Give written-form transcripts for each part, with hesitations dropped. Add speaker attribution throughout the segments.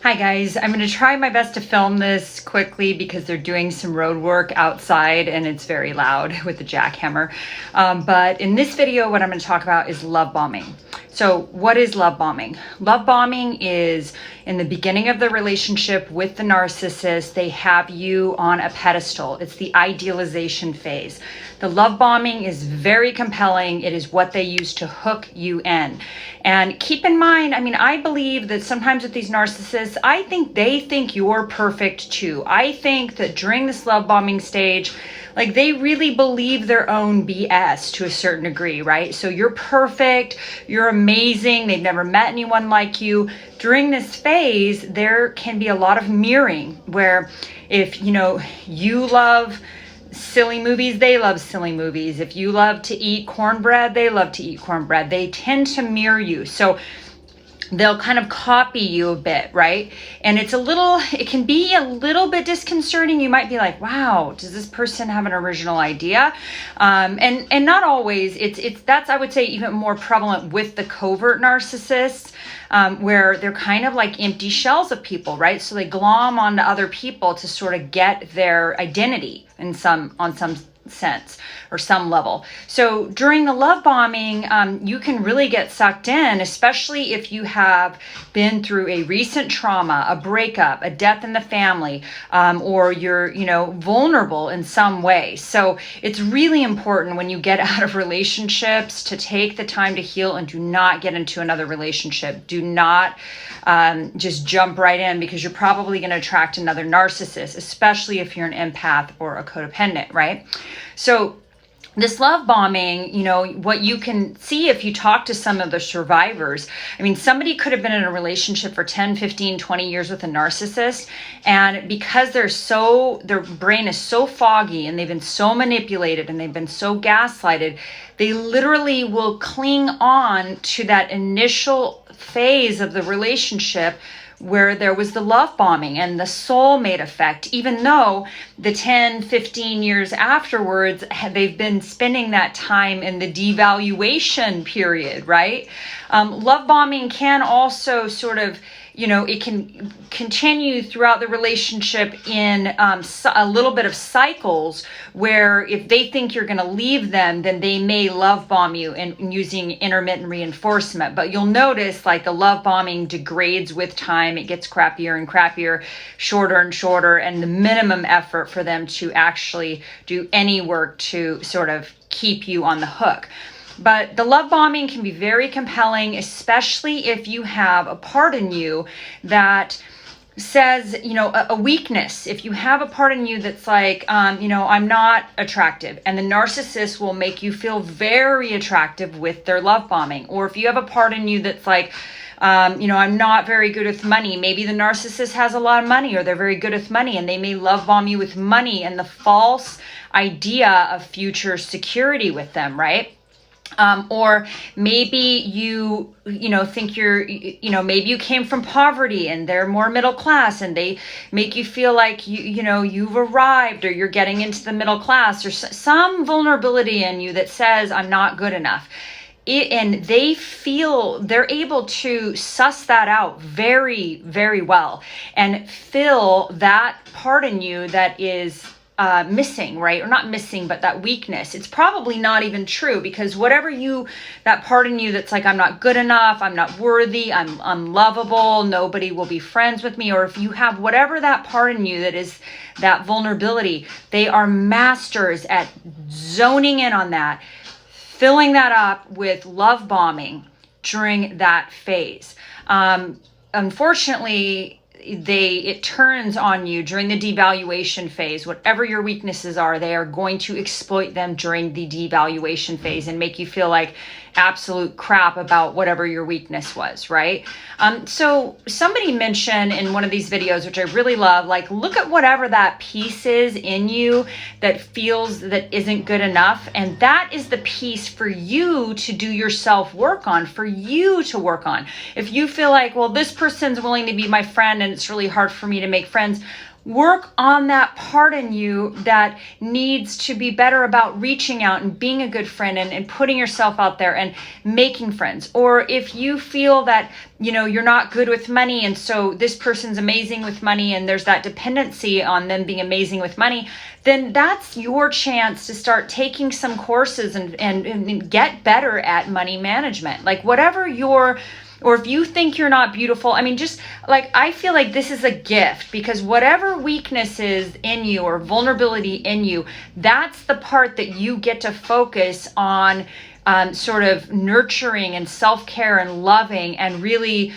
Speaker 1: Hi guys, I'm going to try my best to film this quickly because they're doing some road work outside and it's very loud with the jackhammer. But in this video, what I'm going to talk about is love bombing. So what is love bombing? Love bombing is in the beginning of the relationship with the narcissist, they have you on a pedestal. It's the idealization phase. The love bombing is very compelling. It is what they use to hook you in. And keep in mind, I believe that sometimes with these narcissists, I think they think you're perfect too. I think that during this love bombing stage, like they really believe their own BS to a certain degree, right? So you're perfect, you're amazing, they've never met anyone like you. During this phase, there can be a lot of mirroring where if, you love silly movies, they love silly movies. If you love to eat cornbread, they love to eat cornbread. They tend to mirror you. So they'll kind of copy you a bit, right? And it can be a little bit disconcerting. You might be like, wow, does this person have an original idea? And not always. That's, I would say, even more prevalent with the covert narcissists, where they're kind of like empty shells of people, right? So they glom onto other people to sort of get their identity on some sense or some level. So during the love bombing, you can really get sucked in, especially if you have been through a recent trauma, a breakup, a death in the family, or you're, vulnerable in some way. So it's really important when you get out of relationships to take the time to heal and do not get into another relationship. Do not just jump right in, because you're probably going to attract another narcissist, especially if you're an empath or a codependent, right? So this love bombing, what you can see if you talk to some of the survivors, somebody could have been in a relationship for 10, 15, 20 years with a narcissist. And because their brain is so foggy and they've been so manipulated and they've been so gaslighted, they literally will cling on to that initial phase of the relationship where there was the love bombing and the soulmate effect, even though the 10, 15 years afterwards, they've been spending that time in the devaluation period, right? Love bombing can also sort of, it can continue throughout the relationship in a little bit of cycles where if they think you're going to leave them, then they may love bomb you and using intermittent reinforcement. But you'll notice like the love bombing degrades with time. It gets crappier and crappier, shorter and shorter, and the minimum effort for them to actually do any work to sort of keep you on the hook. But the love bombing can be very compelling, especially if you have a part in you that says, a weakness. If you have a part in you that's like, I'm not attractive, and the narcissist will make you feel very attractive with their love bombing. Or if you have a part in you that's like, I'm not very good with money. Maybe the narcissist has a lot of money, or they're very good with money, and they may love bomb you with money and the false idea of future security with them, right? Or maybe you think maybe you came from poverty and they're more middle class and they make you feel like you've arrived, or you're getting into the middle class, or some vulnerability in you that says I'm not good enough. And they're able to suss that out very, very well and fill that part in you that is missing, right? Or not missing, but that weakness. It's probably not even true, because whatever that part in you that's like, I'm not good enough, I'm not worthy, I'm unlovable, nobody will be friends with me, or if you have whatever that part in you that is that vulnerability, they are masters at zoning in on that, filling that up with love bombing during that phase. Unfortunately, it turns on you during the devaluation phase. Whatever your weaknesses are, they are going to exploit them during the devaluation phase and make you feel like absolute crap about whatever your weakness was, right? So somebody mentioned in one of these videos, which I really love, like, look at whatever that piece is in you that feels that isn't good enough. And that is the piece for you to do your self-work on, for you to work on. If you feel like, well, this person's willing to be my friend and it's really hard for me to make friends, work on that part in you that needs to be better about reaching out and being a good friend and putting yourself out there and making friends. Or if you feel that, you're not good with money, and so this person's amazing with money and there's that dependency on them being amazing with money, then that's your chance to start taking some courses and get better at money management. Like whatever or if you think you're not beautiful, just like, I feel like this is a gift, because whatever weakness is in you or vulnerability in you, that's the part that you get to focus on, sort of nurturing and self-care and loving, and really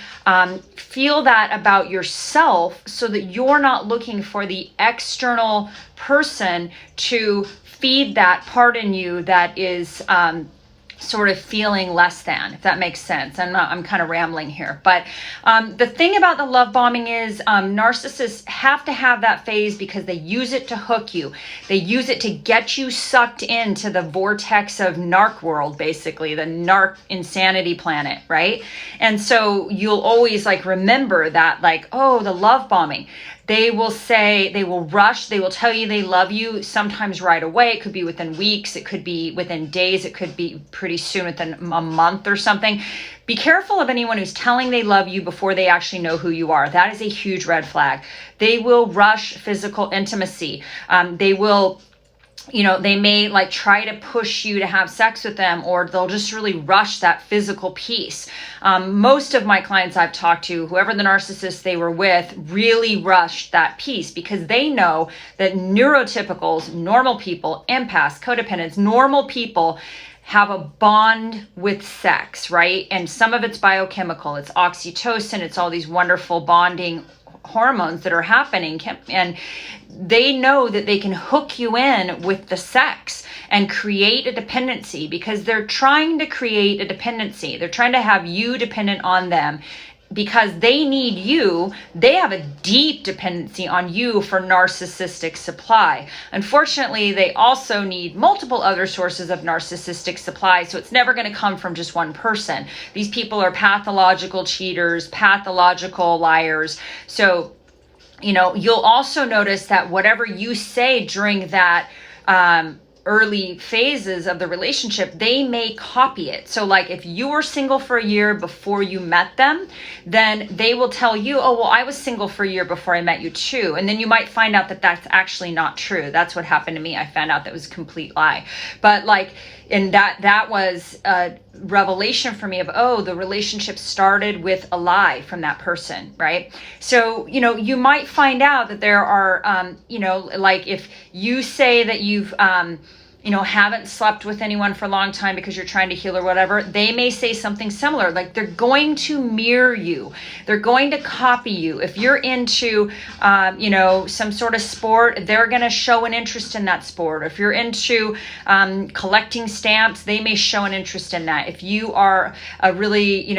Speaker 1: feel that about yourself, so that you're not looking for the external person to feed that part in you that is sort of feeling less than, if that makes sense. I'm kind of rambling here, but the thing about the love bombing is narcissists have to have that phase, because they use it to hook you. They use it to get you sucked into the vortex of narc world, basically the narc insanity planet, right? And so you'll always remember that, the love bombing. They will rush, they will tell you they love you, sometimes right away. It could be within weeks, it could be within days, it could be pretty soon, within a month or something. Be careful of anyone who's telling they love you before they actually know who you are. That is a huge red flag. They will rush physical intimacy. They will they may try to push you to have sex with them, or they'll just really rush that physical piece. Most of my clients I've talked to, whoever the narcissist they were with, really rushed that piece, because they know that neurotypicals, normal people, empaths, codependents, normal people have a bond with sex, right? And some of it's biochemical. It's oxytocin. It's all these wonderful bonding hormones that are happening, and they know that they can hook you in with the sex and create a dependency, because they're trying to create a dependency. They're trying to have you dependent on them, because they need you. They have a deep dependency on you for narcissistic supply. Unfortunately, they also need multiple other sources of narcissistic supply, so it's never going to come from just one person. These people are pathological cheaters, pathological liars. So, you'll also notice that whatever you say during that early phases of the relationship, they may copy it. So if you were single for a year before you met them, then they will tell you, oh, well, I was single for a year before I met you too. And then you might find out that that's actually not true. That's what happened to me. I found out that was a complete lie. But and that was a revelation for me of, oh, the relationship started with a lie from that person, right? So, you might find out that there are, if you say that you've, haven't slept with anyone for a long time because you're trying to heal or whatever, they may say something similar. They're going to mirror you. They're going to copy you. If you're into, some sort of sport, they're going to show an interest in that sport. If you're into collecting stamps, they may show an interest in that. If you are a really,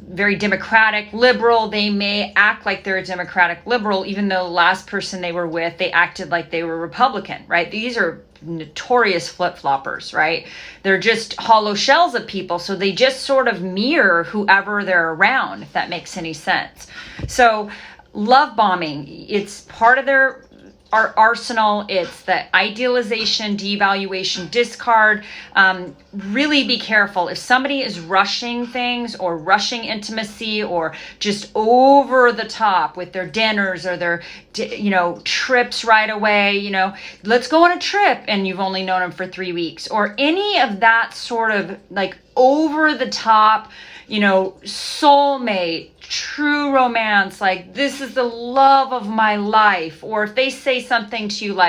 Speaker 1: very democratic liberal, they may act like they're a democratic liberal, even though the last person they were with, they acted like they were Republican, right? These are notorious flip-floppers, right? They're just hollow shells of people, so they just sort of mirror whoever they're around, if that makes any sense. So love bombing, it's part of their arsenal. It's the idealization, devaluation, discard. Really be careful. If somebody is rushing things or rushing intimacy or just over the top with their dinners or their, trips right away, let's go on a trip, and you've only known them for 3 weeks, or any of that sort of over the top, soulmate, true romance, this is the love of my life. Or if they say something to you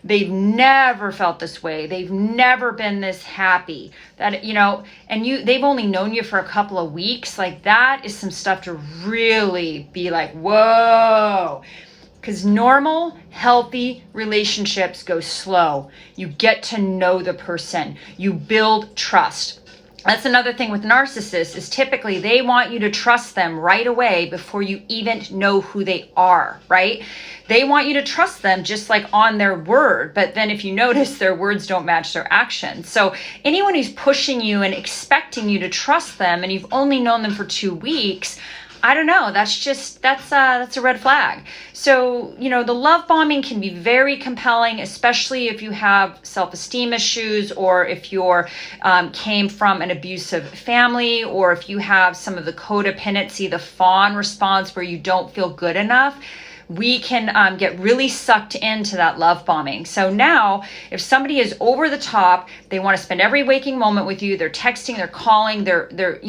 Speaker 1: they've never felt this way, they've never been this happy, that and they've only known you for a couple of weeks, that is some stuff to really be whoa. Because normal, healthy relationships go slow. You get to know the person. You build trust. That's another thing with narcissists, is typically they want you to trust them right away before you even know who they are, right? They want you to trust them just on their word, but then if you notice, their words don't match their actions. So anyone who's pushing you and expecting you to trust them, and you've only known them for 2 weeks, I don't know. That's a red flag. So, the love bombing can be very compelling, especially if you have self-esteem issues, or if you're came from an abusive family, or if you have some of the codependency, the fawn response where you don't feel good enough. We can get really sucked into that love bombing. So now, if somebody is over the top, they want to spend every waking moment with you, they're texting, they're calling, they're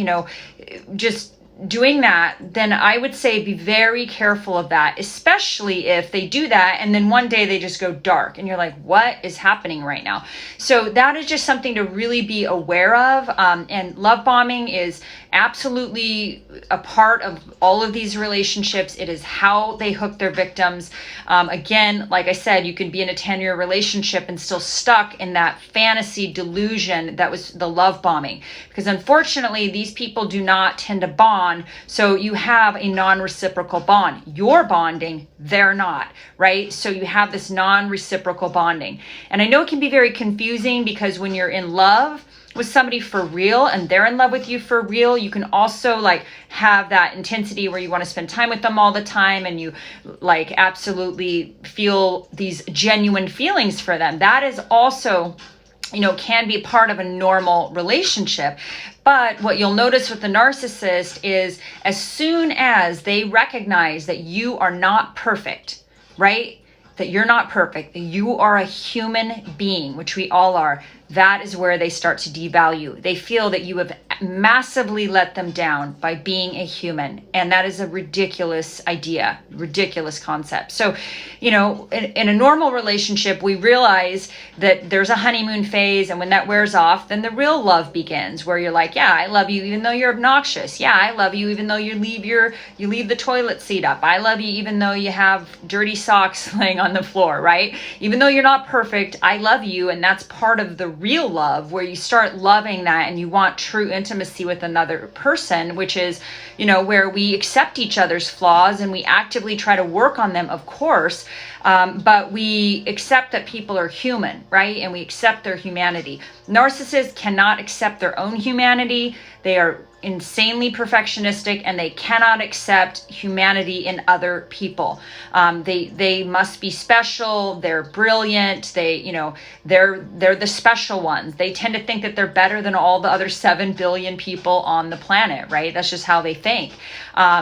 Speaker 1: just doing that, then I would say be very careful of that, especially if they do that and then one day they just go dark and you're like, what is happening right now? So that is just something to really be aware of. And love bombing is absolutely a part of all of these relationships. It is how they hook their victims. Again, like I said, you can be in a 10-year relationship and still stuck in that fantasy delusion that was the love bombing, because unfortunately these people do not tend to bond. So you have a non-reciprocal bond. You're bonding, they're not, right? So you have this non-reciprocal bonding. And I know it can be very confusing, because when you're in love with somebody for real and they're in love with you for real, you can also have that intensity where you want to spend time with them all the time, and you absolutely feel these genuine feelings for them. That is also can be part of a normal relationship. But what you'll notice with the narcissist is, as soon as they recognize that you are not perfect, right? That you're not perfect, that you are a human being, which we all are, that is where they start to devalue. They feel that you have massively let them down by being a human. And that is a ridiculous idea, ridiculous concept. So, in a normal relationship, we realize that there's a honeymoon phase. And when that wears off, then the real love begins, where you're like, yeah, I love you even though you're obnoxious. Yeah, I love you even though you leave the toilet seat up. I love you even though you have dirty socks laying on the floor, right? Even though you're not perfect, I love you. And that's part of the real love, where you start loving that and you want true intimacy with another person, which is, where we accept each other's flaws and we actively try to work on them, of course. But we accept that people are human, right? And we accept their humanity. Narcissists cannot accept their own humanity. They are insanely perfectionistic, and they cannot accept humanity in other people. They must be special. They're brilliant. They're the special ones. They tend to think that they're better than all the other 7 billion people on the planet, right? That's just how they think,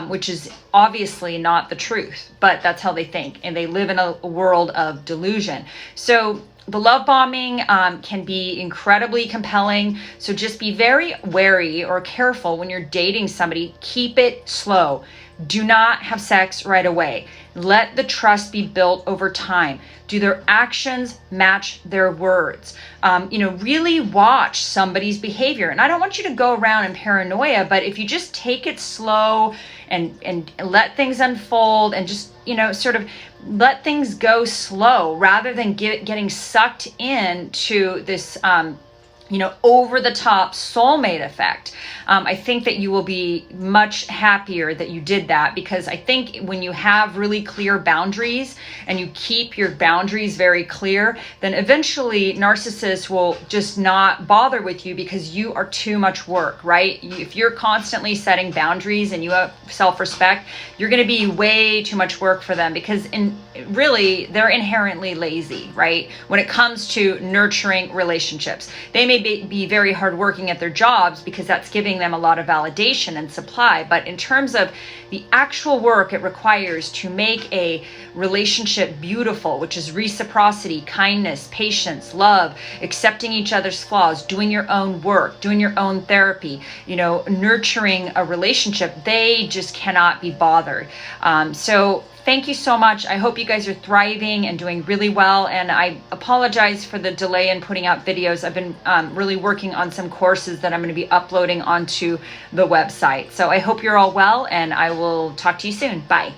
Speaker 1: which is obviously not the truth, but that's how they think. And they live in a world of delusion. So the love bombing can be incredibly compelling. So just be very wary or careful when you're dating somebody. Keep it slow. Do not have sex right away. Let the trust be built over time. Do their actions match their words? Really watch somebody's behavior. And I don't want you to go around in paranoia, but if you just take it slow and let things unfold, and just, sort of let things go slow, rather than getting sucked into this, over the top soulmate effect. I think that you will be much happier that you did that, because I think when you have really clear boundaries and you keep your boundaries very clear, then eventually narcissists will just not bother with you, because you are too much work, right? If you're constantly setting boundaries and you have self-respect, you're going to be way too much work for them, because really they're inherently lazy, right? When it comes to nurturing relationships, they may be very hardworking at their jobs because that's giving them a lot of validation and supply. But in terms of the actual work it requires to make a relationship beautiful, which is reciprocity, kindness, patience, love, accepting each other's flaws, doing your own work, doing your own therapy, nurturing a relationship, they just cannot be bothered. So thank you so much. I hope you guys are thriving and doing really well. And I apologize for the delay in putting out videos. I've been really working on some courses that I'm going to be uploading onto the website. So I hope you're all well, and I will talk to you soon. Bye.